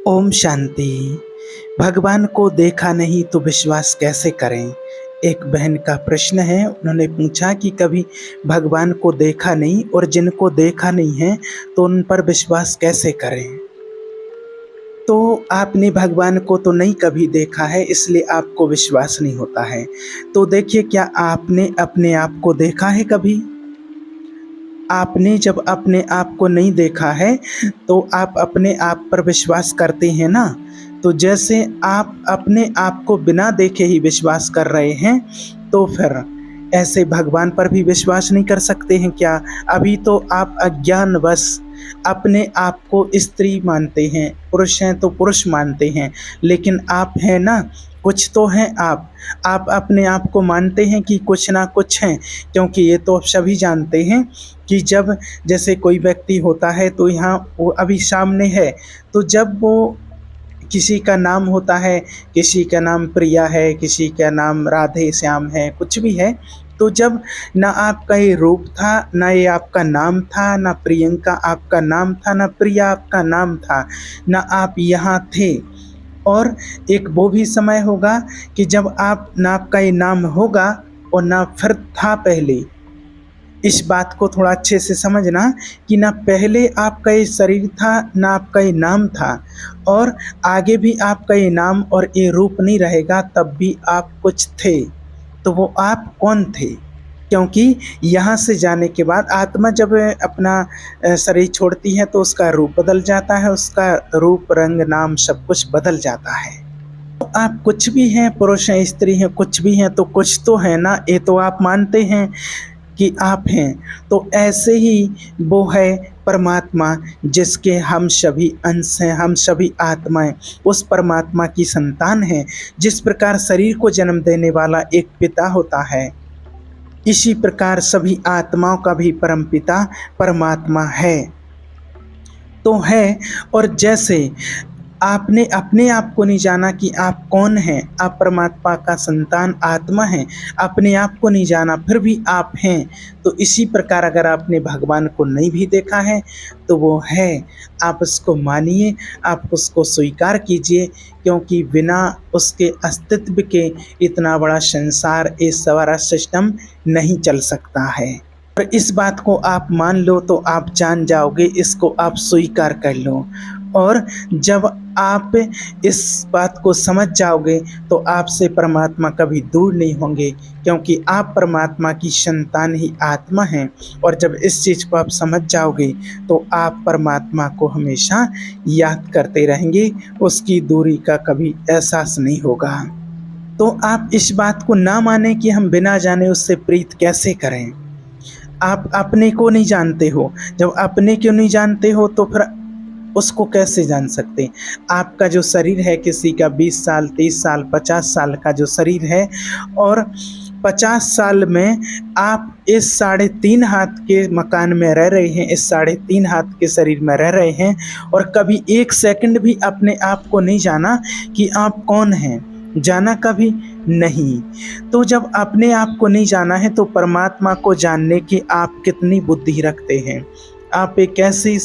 ओम शांति। भगवान को देखा नहीं तो विश्वास कैसे करें? एक बहन का प्रश्न है। उन्होंने पूछा कि कभी भगवान को देखा नहीं और जिनको देखा नहीं है तो उन पर विश्वास कैसे करें? तो आपने भगवान को तो नहीं कभी देखा है, इसलिए आपको विश्वास नहीं होता है। तो देखिए, क्या आपने अपने आप को देखा है कभी? आपने जब अपने आप को नहीं देखा है तो आप अपने आप पर विश्वास करते हैं ना। तो जैसे आप अपने आप को बिना देखे ही विश्वास कर रहे हैं, तो फिर ऐसे भगवान पर भी विश्वास नहीं कर सकते हैं क्या? अभी तो आप अज्ञानवश अपने आप को स्त्री मानते हैं, पुरुष हैं तो पुरुष मानते हैं, लेकिन आप हैं ना, कुछ तो हैं आप। आप अपने आप को मानते हैं कि कुछ ना कुछ हैं, क्योंकि ये तो आप सभी जानते हैं कि जब जैसे कोई व्यक्ति होता है तो यहाँ वो अभी सामने है, तो जब वो किसी का नाम होता है, किसी का नाम प्रिया है, किसी का नाम राधे श्याम है, कुछ भी है, तो जब ना आपका ये रूप था, ना ये आपका नाम था, ना प्रियंका आपका नाम था, ना प्रिया आपका नाम था, ना आप यहाँ थे। और एक वो भी समय होगा कि जब आप ना आपका ये नाम होगा और ना फिर था पहले। इस बात को थोड़ा अच्छे से समझना कि ना पहले आपका ये शरीर था, ना आपका ये नाम था, और आगे भी आपका ये नाम और ये रूप नहीं रहेगा, तब भी आप कुछ थे। तो वो आप कौन थे? क्योंकि यहाँ से जाने के बाद आत्मा जब अपना शरीर छोड़ती है तो उसका रूप बदल जाता है, उसका रूप रंग नाम सब कुछ बदल जाता है। तो आप कुछ भी हैं, पुरुष हैं, स्त्री हैं, कुछ भी हैं, तो कुछ तो है ना, ये तो आप मानते हैं कि आप हैं। तो ऐसे ही वो है परमात्मा, जिसके हम सभी अंश हैं, हम सभी आत्माएं उस परमात्मा की संतान हैं। जिस प्रकार शरीर को जन्म देने वाला एक पिता होता है, इसी प्रकार सभी आत्माओं का भी परमपिता परमात्मा है। तो है, और जैसे आपने अपने आप को नहीं जाना कि आप कौन हैं, आप परमात्मा का संतान आत्मा हैं, अपने आप को नहीं जाना फिर भी आप हैं, तो इसी प्रकार अगर आपने भगवान को नहीं भी देखा है तो वो है। आप उसको मानिए, आप उसको स्वीकार कीजिए, क्योंकि बिना उसके अस्तित्व के इतना बड़ा संसार, ये सारा सिस्टम नहीं चल सकता है। और इस बात को आप मान लो तो आप जान जाओगे, इसको आप स्वीकार कर लो। और जब आप इस बात को समझ जाओगे तो आपसे परमात्मा कभी दूर नहीं होंगे, क्योंकि आप परमात्मा की संतान ही आत्मा हैं। और जब इस चीज़ को आप समझ जाओगे तो आप परमात्मा को हमेशा याद करते रहेंगे, उसकी दूरी का कभी एहसास नहीं होगा। तो आप इस बात को ना माने कि हम बिना जाने उससे प्रीत कैसे करें। आप अपने को नहीं जानते हो, जब अपने क्यों नहीं जानते हो तो फिर उसको कैसे जान सकते? आपका जो शरीर है, किसी का 20 साल, 30 साल, 50 साल का जो शरीर है, और 50 साल में आप इस 3.5 हाथ के मकान में रह रहे हैं, इस 3.5 हाथ के शरीर में रह रहे हैं, और कभी एक सेकंड भी अपने आप को नहीं जाना कि आप कौन हैं, जाना कभी नहीं। तो जब अपने आप को नहीं जाना है तो परमात्मा को जानने की आप कितनी बुद्धि रखते हैं? आप ये कैसे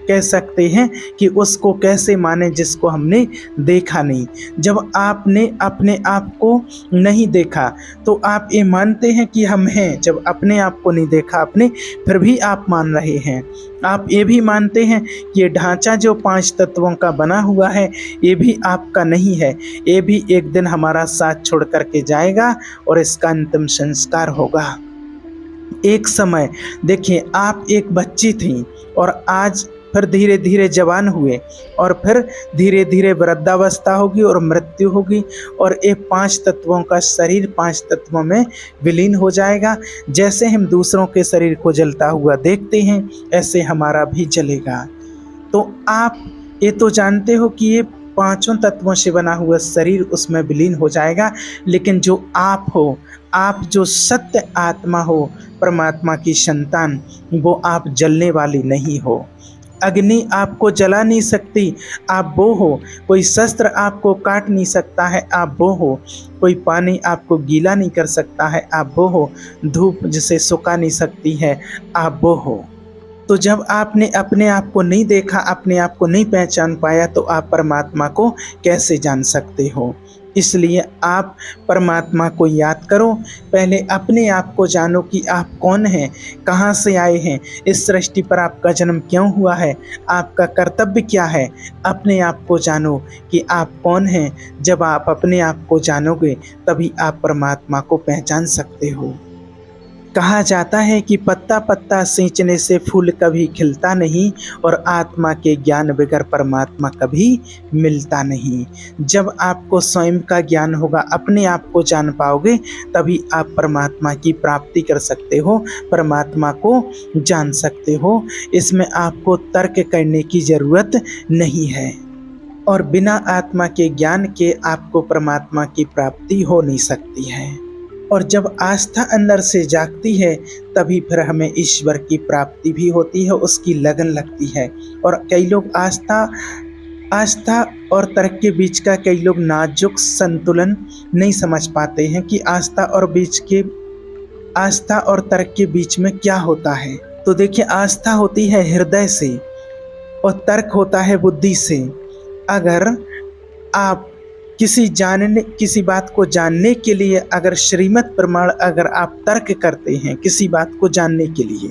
कह सकते हैं कि उसको कैसे माने जिसको हमने देखा नहीं? जब आपने अपने आप को नहीं देखा तो आप ये मानते हैं कि हम हैं। जब अपने आप को नहीं देखा आपने, फिर भी आप मान रहे हैं। आप ये भी मानते हैं कि ये ढांचा जो 5 तत्वों का बना हुआ है, ये भी आपका नहीं है, ये भी एक दिन हमारा साथ छोड़ करके जाएगा और इसका अंतिम संस्कार होगा। एक समय देखिए, आप एक बच्ची थी और आज फिर धीरे धीरे जवान हुए, और फिर धीरे धीरे वृद्धावस्था होगी और मृत्यु होगी, और ये 5 तत्वों का शरीर 5 तत्वों में विलीन हो जाएगा। जैसे हम दूसरों के शरीर को जलता हुआ देखते हैं, ऐसे हमारा भी जलेगा। तो आप ये तो जानते हो कि ये 5 तत्वों से बना हुआ शरीर उसमें विलीन हो जाएगा, लेकिन जो आप हो, आप जो सत्य आत्मा हो, परमात्मा की संतान, वो आप जलने वाली नहीं हो। अग्नि आपको जला नहीं सकती, आप वो हो। कोई शस्त्र आपको काट नहीं सकता है, आप वो हो। कोई पानी आपको गीला नहीं कर सकता है, आप वो हो। धूप जिसे सुखा नहीं सकती है, आप वो हो। तो जब आपने अपने आप को नहीं देखा, अपने आप को नहीं पहचान पाया, तो आप परमात्मा को कैसे जान सकते हो? इसलिए आप परमात्मा को याद करो, पहले अपने आप को जानो कि आप कौन हैं, कहाँ से आए हैं, इस सृष्टि पर आपका जन्म क्यों हुआ है, आपका कर्तव्य क्या है। अपने आप को जानो कि आप कौन हैं। जब आप अपने आप को जानोगे तभी आप परमात्मा को पहचान सकते हो। कहा जाता है कि पत्ता पत्ता सींचने से फूल कभी खिलता नहीं, और आत्मा के ज्ञान बगैर परमात्मा कभी मिलता नहीं। जब आपको स्वयं का ज्ञान होगा, अपने आप को जान पाओगे, तभी आप परमात्मा की प्राप्ति कर सकते हो, परमात्मा को जान सकते हो। इसमें आपको तर्क करने की ज़रूरत नहीं है, और बिना आत्मा के ज्ञान के आपको परमात्मा की प्राप्ति हो नहीं सकती है। और जब आस्था अंदर से जागती है तभी फिर हमें ईश्वर की प्राप्ति भी होती है, उसकी लगन लगती है। और कई लोग आस्था और तर्क के बीच का कई लोग नाजुक संतुलन नहीं समझ पाते हैं कि आस्था और तर्क के बीच में क्या होता है। तो देखिए, आस्था होती है हृदय से और तर्क होता है बुद्धि से। अगर आप किसी बात को जानने के लिए अगर श्रीमत प्रमाण अगर आप तर्क करते हैं किसी बात को जानने के लिए,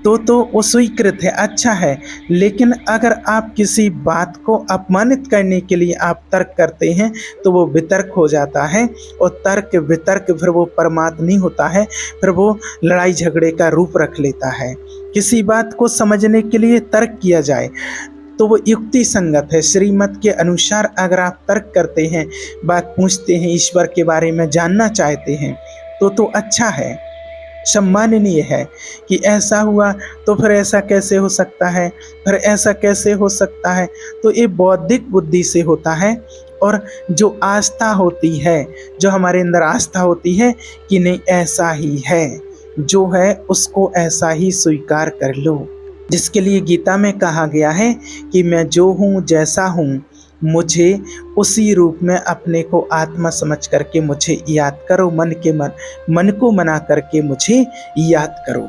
तो वो स्वीकृत है, अच्छा है। लेकिन अगर आप किसी बात को अपमानित करने के लिए आप तर्क करते हैं तो वो वितर्क हो जाता है, और तर्क वितर्क फिर वो परमार्थ नहीं होता है, फिर वो लड़ाई झगड़े का रूप रख लेता है। किसी बात को समझने के लिए तर्क किया जाए तो वो युक्ति संगत है। श्रीमत के अनुसार अगर आप तर्क करते हैं, बात पूछते हैं, ईश्वर के बारे में जानना चाहते हैं, तो अच्छा है, सम्माननीय है कि ऐसा हुआ तो फिर ऐसा कैसे हो सकता है, फिर ऐसा कैसे हो सकता है। तो ये बौद्धिक बुद्धि से होता है। और जो आस्था होती है, जो हमारे अंदर आस्था होती है कि नहीं ऐसा ही है, जो है उसको ऐसा ही स्वीकार कर लो। जिसके लिए गीता में कहा गया है कि मैं जो हूँ जैसा हूँ, मुझे उसी रूप में अपने को आत्मा समझ करके मुझे याद करो, मन को मना करके मुझे याद करो।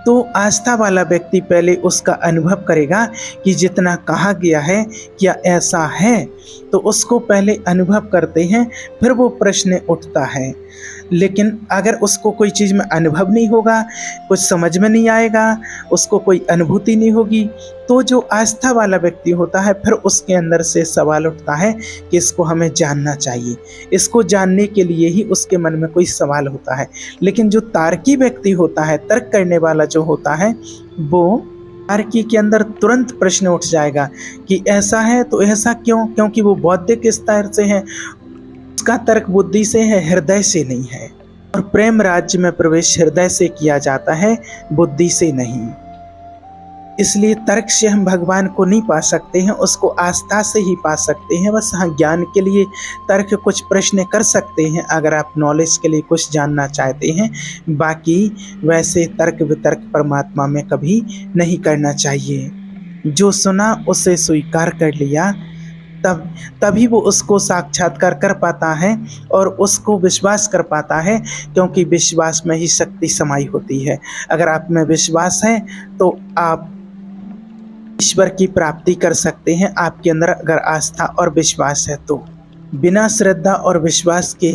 तो आस्था वाला व्यक्ति पहले उसका अनुभव करेगा कि जितना कहा गया है क्या ऐसा है, तो उसको पहले अनुभव करते हैं, फिर वो प्रश्न उठता है। लेकिन अगर उसको कोई चीज़ में अनुभव नहीं होगा, कुछ समझ में नहीं आएगा, उसको कोई अनुभूति नहीं होगी, तो जो आस्था वाला व्यक्ति होता है फिर उसके अंदर से सवाल उठता है कि इसको हमें जानना चाहिए। इसको जानने के लिए ही उसके मन में कोई सवाल होता है। लेकिन जो तार्की व्यक्ति होता है, तर्क करने वाला जो होता है, वो तार्की के अंदर तुरंत प्रश्न उठ जाएगा कि ऐसा है तो ऐसा क्यों, क्योंकि वो बौद्धिक स्तर से है, उसका तर्क बुद्धि से है, हृदय से नहीं है। और प्रेम राज्य में प्रवेश हृदय से किया जाता है, बुद्धि से नहीं। इसलिए तर्क से हम भगवान को नहीं पा सकते हैं, उसको आस्था से ही पा सकते हैं। बस हाँ, ज्ञान के लिए तर्क कुछ प्रश्न कर सकते हैं अगर आप नॉलेज के लिए कुछ जानना चाहते हैं। बाकी वैसे तर्क वितर्क परमात्मा में कभी नहीं करना चाहिए। जो सुना उसे स्वीकार कर लिया, तभी वो उसको साक्षात्कार कर पाता है और उसको विश्वास कर पाता है, क्योंकि विश्वास में ही शक्ति समाई होती है। अगर आप में विश्वास है तो आप ईश्वर की प्राप्ति कर सकते हैं। आपके अंदर अगर आस्था और विश्वास है तो बिना श्रद्धा और विश्वास के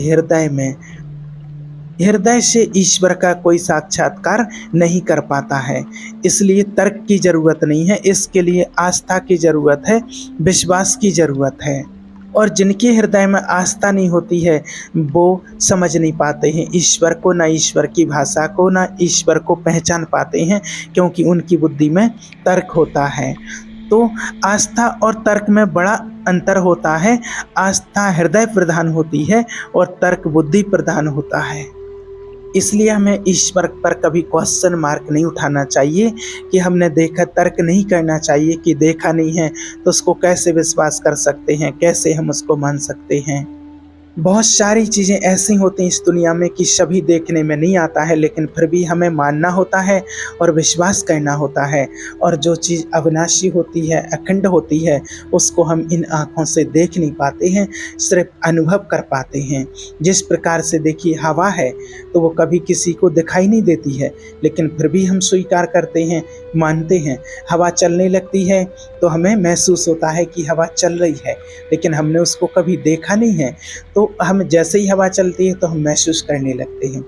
हृदय से ईश्वर का कोई साक्षात्कार नहीं कर पाता है। इसलिए तर्क की ज़रूरत नहीं है, इसके लिए आस्था की ज़रूरत है, विश्वास की ज़रूरत है। और जिनके हृदय में आस्था नहीं होती है वो समझ नहीं पाते हैं ईश्वर को, ना ईश्वर की भाषा को, ना ईश्वर को पहचान पाते हैं, क्योंकि उनकी बुद्धि में तर्क होता है। तो आस्था और तर्क में बड़ा अंतर होता है। आस्था हृदय प्रधान होती है और तर्क बुद्धि प्रधान होता है। इसलिए हमें ईश्वर पर कभी क्वेश्चन मार्क नहीं उठाना चाहिए कि हमने देखा। तर्क नहीं करना चाहिए कि देखा नहीं है तो उसको कैसे विश्वास कर सकते हैं, कैसे हम उसको मान सकते हैं। बहुत सारी चीज़ें ऐसी होती हैं इस दुनिया में कि सभी देखने में नहीं आता है, लेकिन फिर भी हमें मानना होता है और विश्वास करना होता है। और जो चीज़ अविनाशी होती है, अखंड होती है, उसको हम इन आँखों से देख नहीं पाते हैं, सिर्फ़ अनुभव कर पाते हैं। जिस प्रकार से देखिए हवा है, तो वो कभी किसी को दिखाई नहीं देती है, लेकिन फिर भी हम स्वीकार करते हैं, मानते हैं। हवा चलने लगती है, तो हमें महसूस होता है कि हवा चल रही है, लेकिन हमने उसको कभी देखा नहीं है। तो हम जैसे ही हवा चलती है तो हम महसूस करने लगते हैं।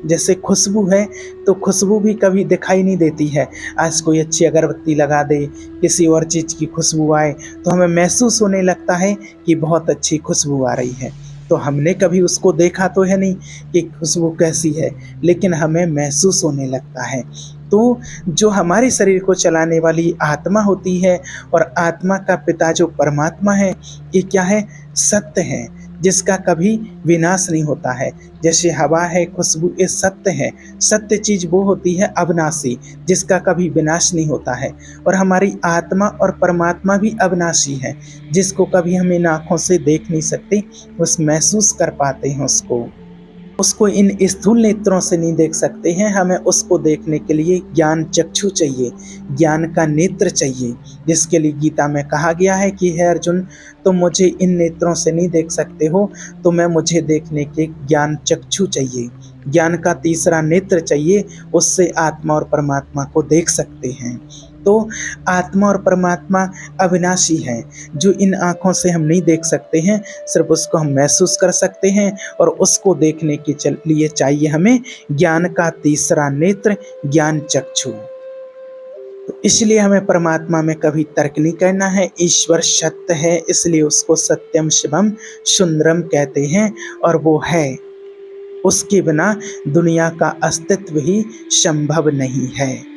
जैसे खुशबू है, तो खुशबू भी कभी दिखाई नहीं देती है। आज कोई अच्छी अगरबत्ती लगा दे, किसी और चीज़ की खुशबू आए, तो हमें महसूस होने लगता है कि बहुत अच्छी खुशबू आ रही है। तो हमने कभी उसको देखा तो है नहीं कि खुशबू कैसी है, लेकिन हमें महसूस होने लगता है। तो जो हमारे शरीर को चलाने वाली आत्मा होती है, और आत्मा का पिता जो परमात्मा है, ये क्या है? सत्य है, जिसका कभी विनाश नहीं होता है। जैसे हवा है, खुशबू, ये सत्य है। सत्य चीज़ वो होती है अविनाशी, जिसका कभी विनाश नहीं होता है। और हमारी आत्मा और परमात्मा भी अविनाशी है, जिसको कभी हम इन आँखों से देख नहीं सकते, बस महसूस कर पाते हैं उसको। उसको इन स्थूल नेत्रों से नहीं देख सकते हैं, हमें उसको देखने के लिए ज्ञान चक्षु चाहिए, ज्ञान का नेत्र चाहिए, जिसके लिए गीता में कहा गया है कि हे अर्जुन, तुम मुझे इन नेत्रों से नहीं देख सकते हो, तो मैं मुझे देखने के ज्ञान चक्षु चाहिए, ज्ञान का तीसरा नेत्र चाहिए, उससे आत्मा और परमात्मा को देख सकते हैं। तो आत्मा और परमात्मा अविनाशी हैं, जो इन आँखों से हम नहीं देख सकते हैं, सिर्फ उसको हम महसूस कर सकते हैं। और उसको देखने के लिए चाहिए हमें ज्ञान का तीसरा नेत्र, ज्ञान चक्षु। तो इसलिए हमें परमात्मा में कभी तर्क नहीं करना है। ईश्वर सत्य है, इसलिए उसको सत्यम शिवम सुंदरम कहते हैं, और वो है। उसके बिना दुनिया का अस्तित्व ही संभव नहीं है।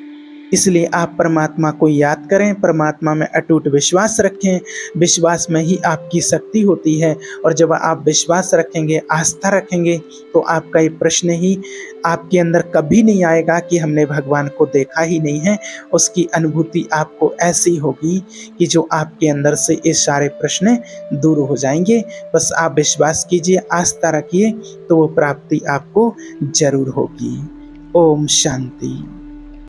इसलिए आप परमात्मा को याद करें, परमात्मा में अटूट विश्वास रखें। विश्वास में ही आपकी शक्ति होती है, और जब आप विश्वास रखेंगे, आस्था रखेंगे, तो आपका ये प्रश्न ही आपके अंदर कभी नहीं आएगा कि हमने भगवान को देखा ही नहीं है। उसकी अनुभूति आपको ऐसी होगी कि जो आपके अंदर से ये सारे प्रश्न दूर हो जाएंगे। बस आप विश्वास कीजिए, आस्था रखिए, तो वो प्राप्ति आपको जरूर होगी। ओम शांति।